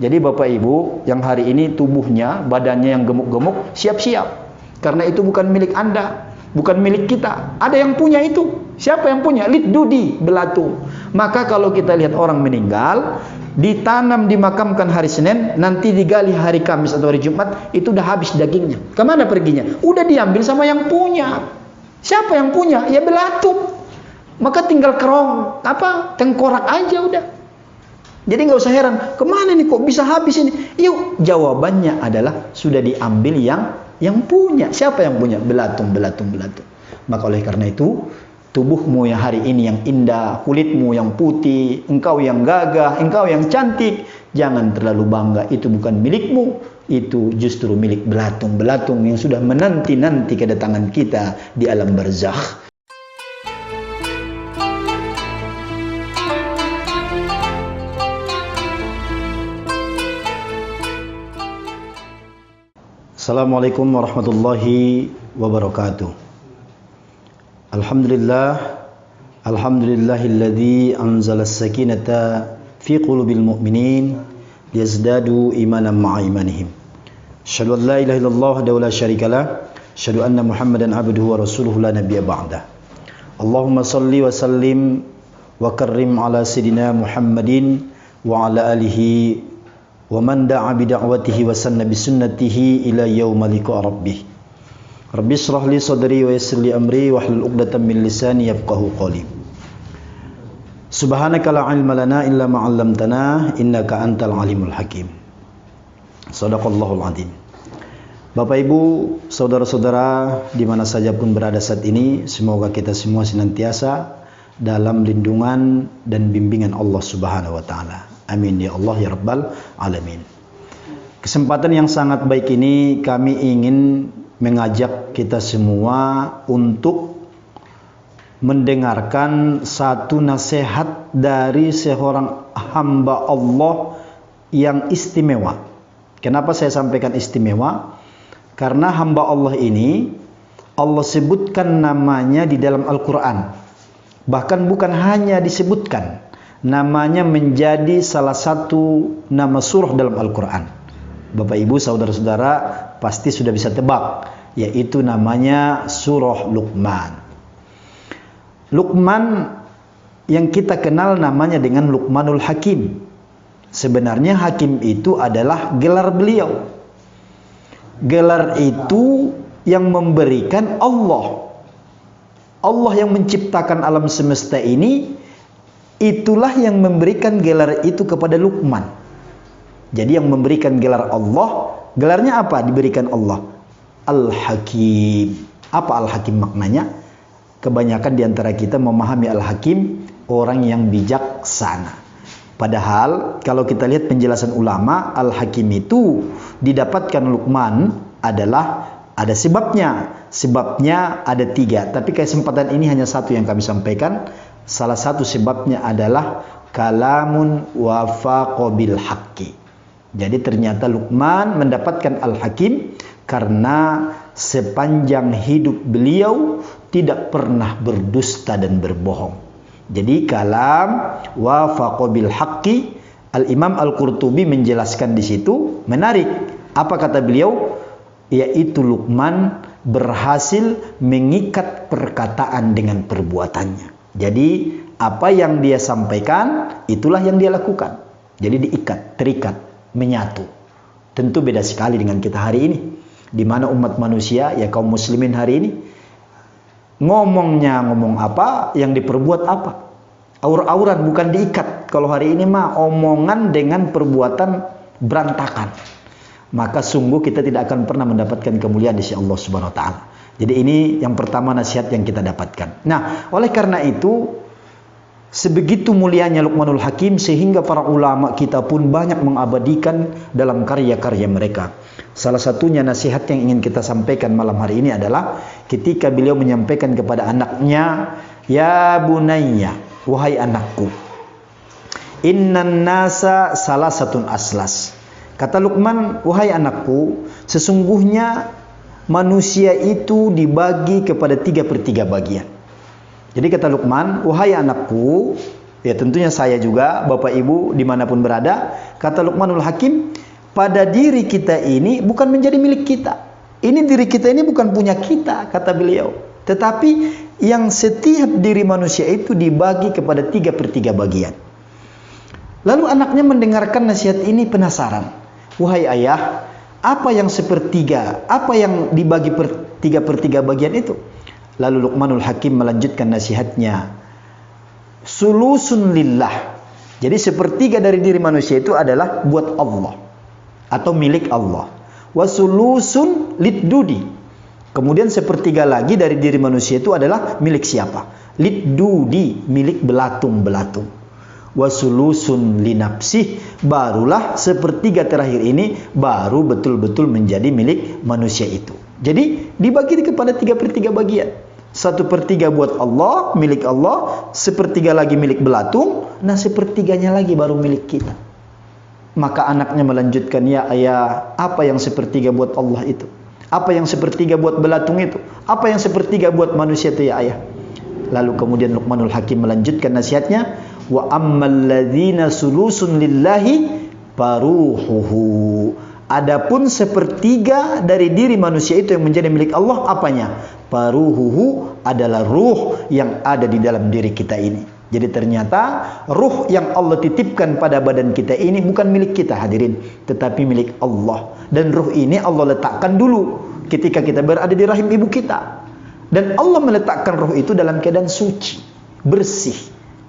Jadi Bapak Ibu yang hari ini tubuhnya, badannya yang gemuk-gemuk, siap-siap. Karena itu bukan milik Anda, bukan milik kita. Ada yang punya itu. Siapa yang punya? Lidudi, belatung. Maka kalau kita lihat orang meninggal, ditanam, dimakamkan hari Senin, nanti digali hari Kamis atau hari Jumat, itu udah habis dagingnya. Kemana perginya? Udah diambil sama yang punya. Siapa yang punya? Ya belatung. Maka tinggal tengkorak aja udah. Jadi nggak usah heran, kemana nih kok bisa habis ini? Yuk, jawabannya adalah sudah diambil yang punya. Siapa yang punya? Belatung. Maka oleh karena itu, tubuhmu yang hari ini yang indah, kulitmu yang putih, engkau yang gagah, engkau yang cantik, jangan terlalu bangga. Itu bukan milikmu, itu justru milik belatung yang sudah menanti-nanti kedatangan kita di alam barzakh. Assalamualaikum warahmatullahi wabarakatuh. Alhamdulillahilladzi anzala as-sakinata fi qulubil mu'minin liyazdadu imanan ma'a imanihim. Asyhadu an la ilaha illallah wa la syarika lah, asyhadu anna Muhammadan abduhu wa rasuluhu la nabiyya ba'dah. Allahumma shalli wa sallim wa karrim ala sayidina Muhammadin wa ala alihi wa man da'a bi da'watihi wa sanna bi sunnatihi ila yaumil liqa rabbih. Rabbi shrah li sadri wa yassir li amri wahlul 'uqdatam min lisani yafqahu qawli. Subhanaka la ilma lana illa ma 'allamtana innaka antal alimul hakim. Shadaqallahul azim. Bapak Ibu, saudara-saudara di mana saja pun berada saat ini, semoga kita semua senantiasa dalam lindungan dan bimbingan Allah Subhanahu wa taala. Amin ya Allah ya Rabbal Alamin. Kesempatan yang sangat baik ini kami ingin mengajak kita semua untuk mendengarkan satu nasihat dari seorang hamba Allah yang istimewa. Kenapa saya sampaikan istimewa? Karena hamba Allah ini Allah sebutkan namanya di dalam Al-Quran. Bahkan bukan hanya disebutkan, namanya menjadi salah satu nama surah dalam Al-Quran. Bapak Ibu saudara-saudara pasti sudah bisa tebak, yaitu namanya surah Luqman. Luqman yang kita kenal namanya dengan Luqmanul Hakim. Sebenarnya Hakim itu adalah gelar beliau. Gelar itu yang memberikan Allah. Allah yang menciptakan alam semesta ini, itulah yang memberikan gelar itu kepada Luqman. Jadi yang memberikan gelar Allah, gelarnya apa? Diberikan Allah. Al-Hakim. Apa Al-Hakim maknanya? Kebanyakan diantara kita memahami Al-Hakim, orang yang bijaksana. Padahal kalau kita lihat penjelasan ulama, Al-Hakim itu didapatkan Luqman adalah ada sebabnya. Sebabnya ada 3, tapi kesempatan ini hanya satu yang kami sampaikan. Salah satu sebabnya adalah kalamun wafaqa bil haqqi. Jadi ternyata Luqman mendapatkan Al-Hakim karena sepanjang hidup beliau tidak pernah berdusta dan berbohong. Jadi kalam wafaqa bil haqqi, Al-Imam Al-Qurtubi menjelaskan di situ, menarik. Apa kata beliau? Yaitu Luqman berhasil mengikat perkataan dengan perbuatannya. Jadi apa yang dia sampaikan, itulah yang dia lakukan. Jadi diikat, terikat, menyatu. Tentu beda sekali dengan kita hari ini, di mana umat manusia, ya kaum muslimin hari ini, ngomongnya ngomong apa, yang diperbuat apa. Aur-auran, bukan diikat. Kalau hari ini mah omongan dengan perbuatan berantakan. Maka sungguh kita tidak akan pernah mendapatkan kemuliaan di sisi Allah Subhanahu wa taala. Jadi ini yang pertama nasihat yang kita dapatkan. Nah, oleh karena itu sebegitu mulianya Luqmanul Hakim sehingga para ulama kita pun banyak mengabadikan dalam karya-karya mereka. Salah satunya nasihat yang ingin kita sampaikan malam hari ini adalah ketika beliau menyampaikan kepada anaknya, "Ya bunayya, wahai anakku, innan nasa salasatun aslas." Kata Luqman, "Wahai anakku, sesungguhnya manusia itu dibagi kepada 3/3 bagian." Jadi kata Luqman, "Wahai anakku, Ya tentunya saya juga, Bapak Ibu dimanapun berada, kata Luqmanul Hakim, pada diri kita ini bukan menjadi milik kita. Ini diri kita ini bukan punya kita, kata beliau. Tetapi yang setiap diri manusia itu dibagi kepada 3/3 bagian. Lalu anaknya mendengarkan nasihat ini penasaran. Wahai ayah, apa yang sepertiga? Apa yang dibagi 3/3 bagian itu? Lalu Luqmanul Hakim melanjutkan nasihatnya. Sulusun lillah. Jadi sepertiga dari diri manusia itu adalah buat Allah atau milik Allah. Wasulusun lidudi. Kemudian sepertiga lagi dari diri manusia itu adalah milik siapa? Lidudi, milik belatung-belatung. Wasulusun linapsih, barulah sepertiga terakhir ini baru betul-betul menjadi milik manusia itu. Jadi dibagi kepada 3/3 bagian. 1/3 buat Allah, milik Allah, 1/3 lagi milik belatung, nah 1/3-nya lagi baru milik kita. Maka anaknya melanjutkan, ya ayah, apa yang 1/3 buat Allah itu? Apa yang 1/3 buat belatung itu? Apa yang 1/3 buat manusia itu ya ayah? Lalu kemudian Luqmanul Hakim melanjutkan nasihatnya, wa ammal ladzina sulusun lillahi faruhuhu. Adapun 1/3 dari diri manusia itu yang menjadi milik Allah, apanya? Faruhuhu adalah ruh yang ada di dalam diri kita ini. Jadi ternyata ruh yang Allah titipkan pada badan kita ini bukan milik kita hadirin, tetapi milik Allah. Dan ruh ini Allah letakkan dulu ketika kita berada di rahim ibu kita. Dan Allah meletakkan ruh itu dalam keadaan suci, bersih.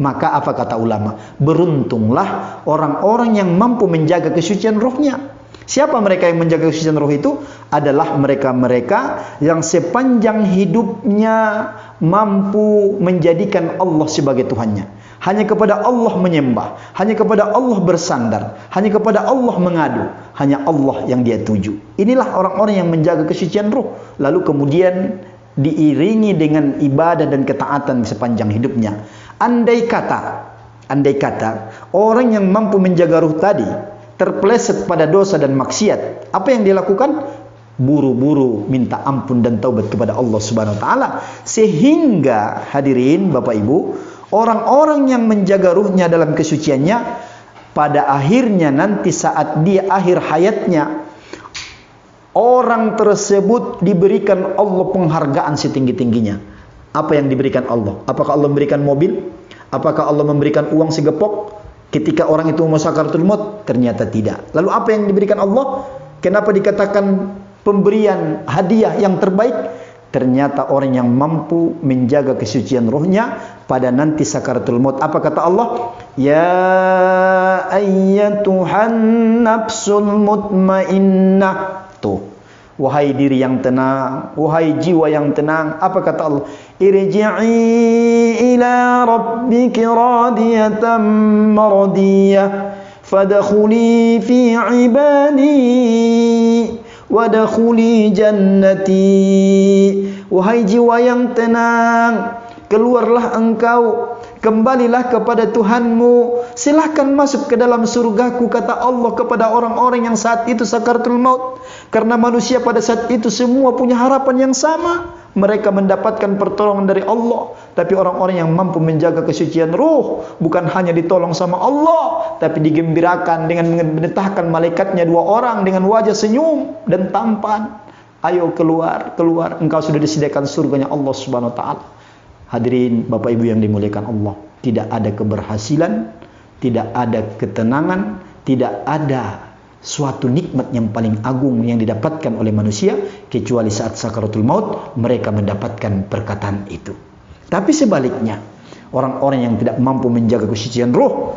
Maka apa kata ulama? Beruntunglah orang-orang yang mampu menjaga kesucian ruhnya. Siapa mereka yang menjaga kesucian roh itu? Adalah mereka-mereka yang sepanjang hidupnya mampu menjadikan Allah sebagai Tuhannya. Hanya kepada Allah menyembah, hanya kepada Allah bersandar, hanya kepada Allah mengadu, hanya Allah yang dia tuju. Inilah orang-orang yang menjaga kesucian roh. Lalu kemudian diiringi dengan ibadah dan ketaatan sepanjang hidupnya. Andai kata orang yang mampu menjaga ruh tadi terpeleset pada dosa dan maksiat, apa yang dia lakukan? Buru-buru minta ampun dan taubat kepada Allah Subhanahu wa taala. Sehingga hadirin Bapak Ibu, orang-orang yang menjaga ruhnya dalam kesuciannya, pada akhirnya nanti saat dia akhir hayatnya, orang tersebut diberikan Allah penghargaan setinggi-tingginya. Apa yang diberikan Allah? Apakah Allah memberikan mobil? Apakah Allah memberikan uang segepok? Ketika orang itu mau sakaratul maut, ternyata tidak. Lalu apa yang diberikan Allah? Kenapa dikatakan pemberian hadiah yang terbaik? Ternyata orang yang mampu menjaga kesucian rohnya pada nanti sakaratul maut. Apa kata Allah? Ya ayyatuhan nafsul mutmainnah. Tuh, wahai diri yang tenang, wahai jiwa yang tenang. Apa kata Allah? Irji'i ila rabbiki radiyatan maradiyah fadkhuli fi ibadi wadkhuli jannati. Wahai jiwa yang tenang, keluarlah engkau, kembalilah kepada Tuhanmu, silahkan masuk ke dalam surgaku, kata Allah kepada orang-orang yang saat itu sakaratul maut. Karena manusia pada saat itu semua punya harapan yang sama, mereka mendapatkan pertolongan dari Allah. Tapi orang-orang yang mampu menjaga kesucian ruh, bukan hanya ditolong sama Allah, tapi digembirakan dengan menetahkan malaikatnya 2 orang dengan wajah senyum dan tampan. Ayo keluar, keluar, engkau sudah disediakan surganya Allah Subhanahu wa taala. Hadirin Bapak Ibu yang dimuliakan Allah, tidak ada keberhasilan, tidak ada ketenangan, tidak ada suatu nikmat yang paling agung yang didapatkan oleh manusia kecuali saat sakaratul maut mereka mendapatkan perkataan itu. Tapi sebaliknya, orang-orang yang tidak mampu menjaga kesucian roh,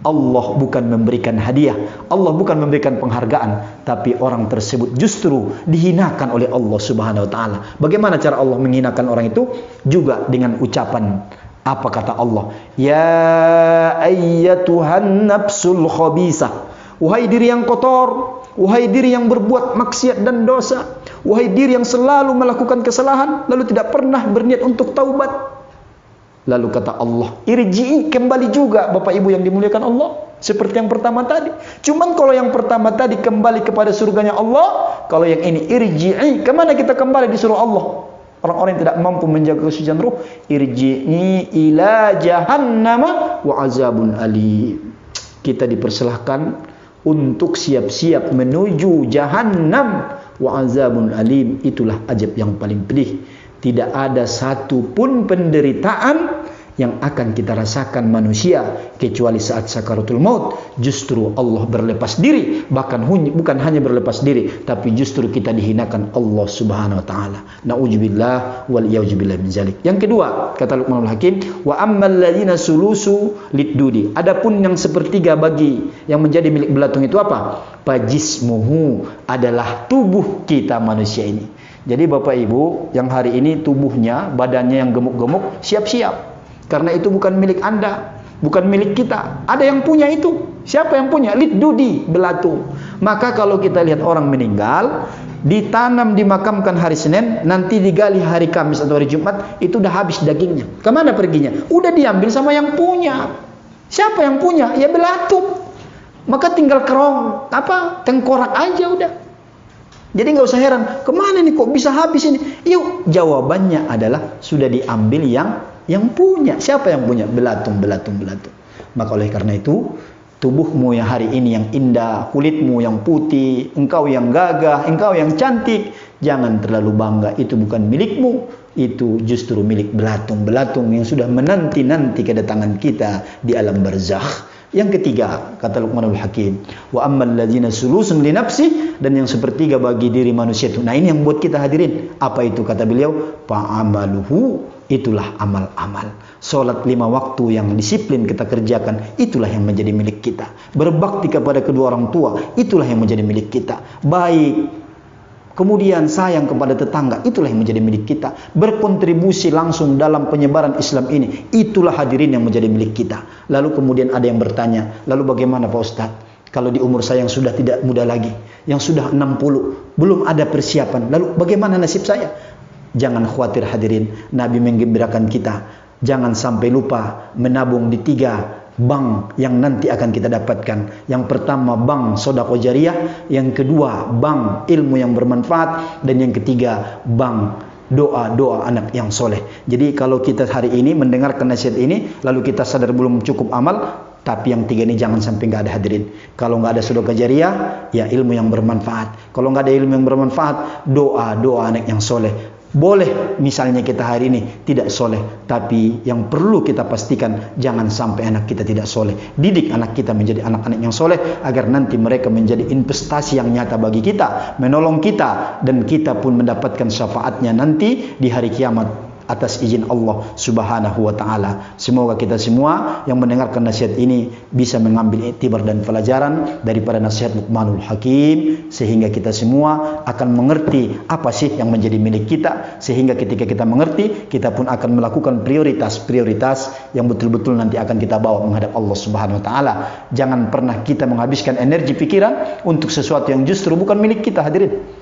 Allah bukan memberikan hadiah, Allah bukan memberikan penghargaan, tapi orang tersebut justru dihinakan oleh Allah Subhanahu wa taala. Bagaimana cara Allah menghinakan orang itu? Juga dengan ucapan apa kata Allah? Ya ayyatuhan nafsul khabisah. Wahai diri yang kotor, wahai diri yang berbuat maksiat dan dosa, wahai diri yang selalu melakukan kesalahan lalu tidak pernah berniat untuk taubat. Lalu kata Allah, irji'i, kembali juga Bapak Ibu yang dimuliakan Allah, seperti yang pertama tadi. Cuman kalau yang pertama tadi kembali kepada surganya Allah, kalau yang ini irji'i, kemana kita kembali disuruh Allah? orang-orang yang tidak mampu menjaga kesucian ruh, irji'i ila jahannama wa azabun alim. Kita dipersilahkan untuk siap-siap menuju jahannam wa azabun alim. Itulah azab yang paling pedih. Tidak ada satu pun penderitaan yang akan kita rasakan manusia kecuali saat sakaratul maut. Justru Allah berlepas diri, bahkan bukan hanya berlepas diri, tapi justru kita dihinakan Allah Subhanahu wa taala. Nauzubillah wal yauzubillah min zalik. Yang kedua, kata Luqmanul Hakim, wa ammal ladzina sulusu lidudi. Adapun yang sepertiga bagi yang menjadi milik belatung itu apa? Fajismuhu, adalah tubuh kita manusia ini. Jadi Bapak Ibu yang hari ini tubuhnya, badannya yang gemuk-gemuk, siap-siap. Karena itu bukan milik Anda, bukan milik kita. Ada yang punya itu. Siapa yang punya? Lidudi, belatung. Maka kalau kita lihat orang meninggal, ditanam, dimakamkan hari Senin, nanti digali hari Kamis atau hari Jumat, itu udah habis dagingnya. Kemana perginya? Udah diambil sama yang punya. Siapa yang punya? Ya belatung. Maka tinggal tengkorak aja udah. Jadi nggak usah heran, kemana nih kok bisa habis ini? Yuk, jawabannya adalah sudah diambil yang punya. Siapa yang punya? Belatung. Maka oleh karena itu, tubuhmu yang hari ini yang indah, kulitmu yang putih, engkau yang gagah, engkau yang cantik, jangan terlalu bangga. Itu bukan milikmu, itu justru milik belatung-belatung yang sudah menanti-nanti kedatangan kita di alam barzakh. Yang ketiga, kata Luqmanul Hakim, wa ammal ladzina sulusun li nafsi, dan yang sepertiga bagi diri manusia itu. Nah, ini yang buat kita hadirin. Apa itu kata beliau? Fa'amaluhu, itulah amal-amal. Salat 5 waktu yang disiplin kita kerjakan, itulah yang menjadi milik kita. Berbakti kepada kedua orang tua, itulah yang menjadi milik kita. Baik, kemudian sayang kepada tetangga, itulah yang menjadi milik kita. Berkontribusi langsung dalam penyebaran Islam ini, itulah hadirin yang menjadi milik kita. Lalu kemudian ada yang bertanya, lalu bagaimana Pak Ustadz? Kalau di umur saya yang sudah tidak muda lagi, yang sudah 60, belum ada persiapan, lalu bagaimana nasib saya? Jangan khawatir hadirin, Nabi menggembirakan kita. Jangan sampai lupa menabung di 3 bank yang nanti akan kita dapatkan. Yang pertama bank sedekah jariyah, yang kedua bank ilmu yang bermanfaat, dan yang ketiga bank doa-doa anak yang soleh. Jadi kalau kita hari ini mendengarkan nasihat ini, lalu kita sadar belum cukup amal, tapi yang 3 ini jangan sampai nggak ada hadirin. Kalau nggak ada sedekah jariyah, ya ilmu yang bermanfaat. Kalau nggak ada ilmu yang bermanfaat, doa-doa anak yang soleh. Boleh misalnya kita hari ini tidak soleh, tapi yang perlu kita pastikan jangan sampai anak kita tidak soleh. Didik anak kita menjadi anak-anak yang soleh, agar nanti mereka menjadi investasi yang nyata bagi kita, menolong kita, dan kita pun mendapatkan syafaatnya nanti di hari kiamat atas izin Allah Subhanahu wa taala. Semoga kita semua yang mendengarkan nasihat ini bisa mengambil iktibar dan pelajaran daripada nasihat Luqmanul Hakim, sehingga kita semua akan mengerti apa sih yang menjadi milik kita, sehingga ketika kita mengerti, kita pun akan melakukan prioritas-prioritas yang betul-betul nanti akan kita bawa menghadap Allah Subhanahu wa taala. Jangan pernah kita menghabiskan energi pikiran untuk sesuatu yang justru bukan milik kita, hadirin.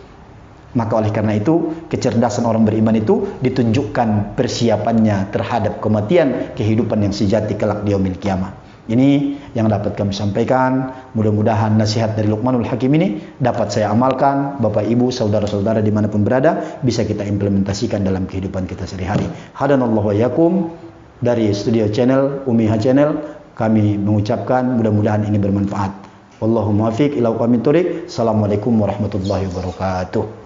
Maka oleh karena itu, kecerdasan orang beriman itu ditunjukkan persiapannya terhadap kematian, kehidupan yang sejati kelak di yaumil kiamah. Ini yang dapat kami sampaikan. Mudah-mudahan nasihat dari Luqmanul Hakim ini dapat saya amalkan. Bapak, Ibu, saudara-saudara dimanapun berada, bisa kita implementasikan dalam kehidupan kita sehari-hari. Hadanallahu wa iyyakum. Dari studio channel Umiha Channel, kami mengucapkan mudah-mudahan ini bermanfaat. Wallahu muwaffiq ila aqwamit thoriq. Assalamualaikum warahmatullahi wabarakatuh.